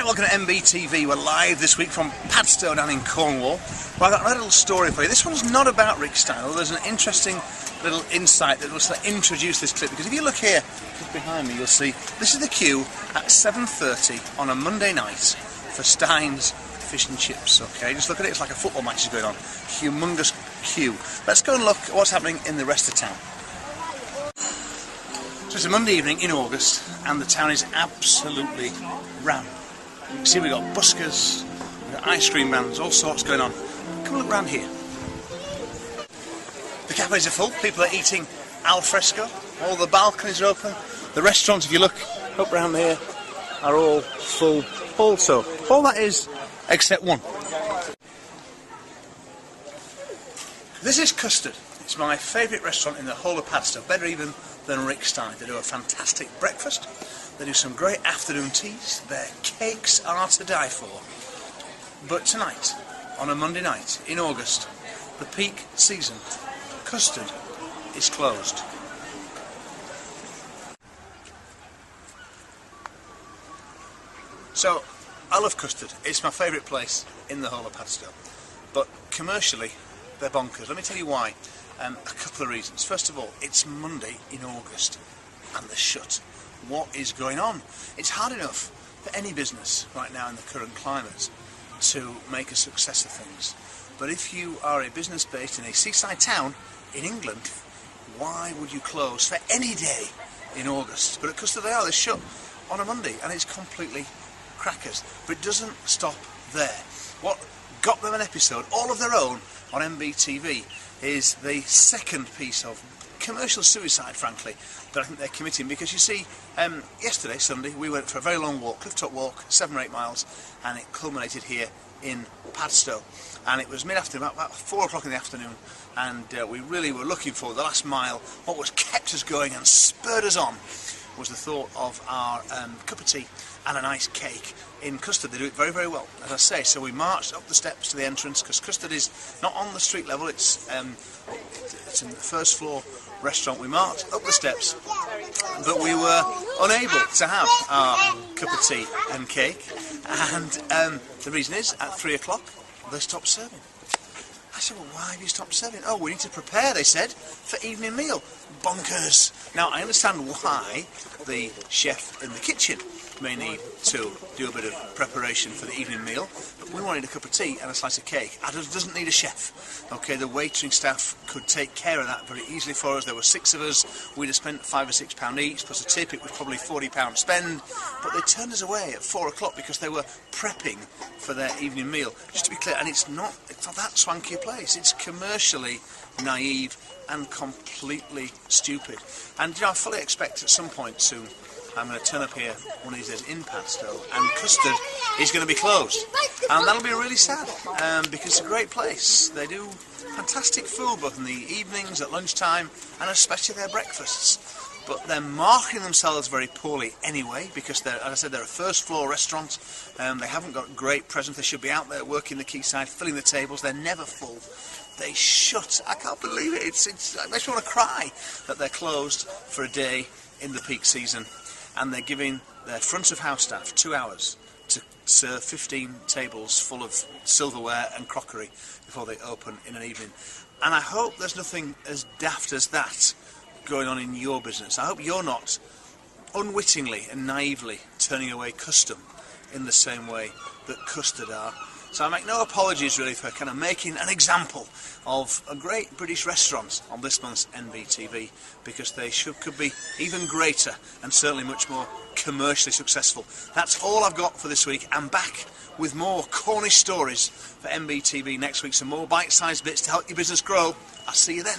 Right, welcome to NBTV. We're live this week from Padstow down in Cornwall. Well, I've got a little story for you. This one's not about Rick Stein. There's an interesting little insight that will introduce this clip, because if you look here, just behind me, you'll see this is the queue at 7:30 on a Monday night for Stein's Fish and Chips. Okay, just look at it. It's like a football match is going on. Humongous queue. Let's go and look at what's happening in the rest of town. So it's a Monday evening in August, and the town is absolutely rammed. You can see we've got buskers, we've got ice cream vans, all sorts going on. Come look round here. The cafes are full, people are eating al fresco, all the balconies are open. The restaurants, if you look up round here, are all full also. All that is, except one. This is Custard. It's my favourite restaurant in the whole of Padstow, better even than Rick Stein. They do a fantastic breakfast, they do some great afternoon teas, their cakes are to die for. But tonight, on a Monday night in August, the peak season, Custard is closed. So, I love Custard. It's my favourite place in the whole of Padstow. But commercially, they're bonkers. Let me tell you why. A couple of reasons. First of all, it's Monday in August and they're shut. What is going on? It's hard enough for any business right now in the current climate to make a success of things. But if you are a business based in a seaside town in England, why would you close for any day in August? But at Custard they're shut on a Monday and it's completely crackers. But it doesn't stop there. What got them an episode all of their own on NBTV is the second piece of commercial suicide, frankly, that I think they're committing. Because you see, yesterday, Sunday, we went for a very long walk, cliff-top walk, 7 or 8 miles, and it culminated here in Padstow. And it was mid-afternoon, about 4 o'clock in the afternoon, and we really were looking for the last mile. What was kept us going and spurred us on was the thought of our cup of tea and a nice cake in Custard. They do it very, very well, as I say. So we marched up the steps to the entrance, because Custard is not on the street level, it's in the first floor restaurant. We marched up the steps, but we were unable to have our cup of tea and cake, and the reason is, at 3 o'clock, they stopped serving. I said, well, why have you stopped serving? Oh, we need to prepare, they said, for evening meal. Bonkers. Now, I understand why the chef in the kitchen may need to do a bit of preparation for the evening meal, but we wanted a cup of tea and a slice of cake. It doesn't need a chef. Okay, the waitering staff could take care of that very easily for us. There were 6 of us. We'd have spent £5 or £6 each, plus a tip. It was probably £40 spend, but they turned us away at 4 o'clock because they were prepping for their evening meal. Just to be clear, and it's not that swanky a place. It's commercially naive and completely stupid. And you know, I fully expect at some point soon I'm going to turn up here one of these days in Padstow and Custard is going to be closed. And that'll be really sad, because it's a great place. They do fantastic food both in the evenings, at lunchtime, and especially their breakfasts. But they're marketing themselves very poorly anyway, because they're, as I said, they're a first floor restaurant. They haven't got great presence. They should be out there working the quayside, filling the tables. They're never full. They shut. I can't believe it. It makes me want to cry that they're closed for a day in the peak season. And they're giving their front of house staff 2 hours to serve 15 tables full of silverware and crockery before they open in an evening. And I hope there's nothing as daft as that going on in your business. I hope you're not unwittingly and naively turning away custom in the same way that Custard are. So I make no apologies really for kind of making an example of a great British restaurant on this month's NBTV, because they could be even greater and certainly much more commercially successful. That's all I've got for this week. I'm back with more Cornish stories for NBTV next week, some more bite-sized bits to help your business grow. I'll see you then.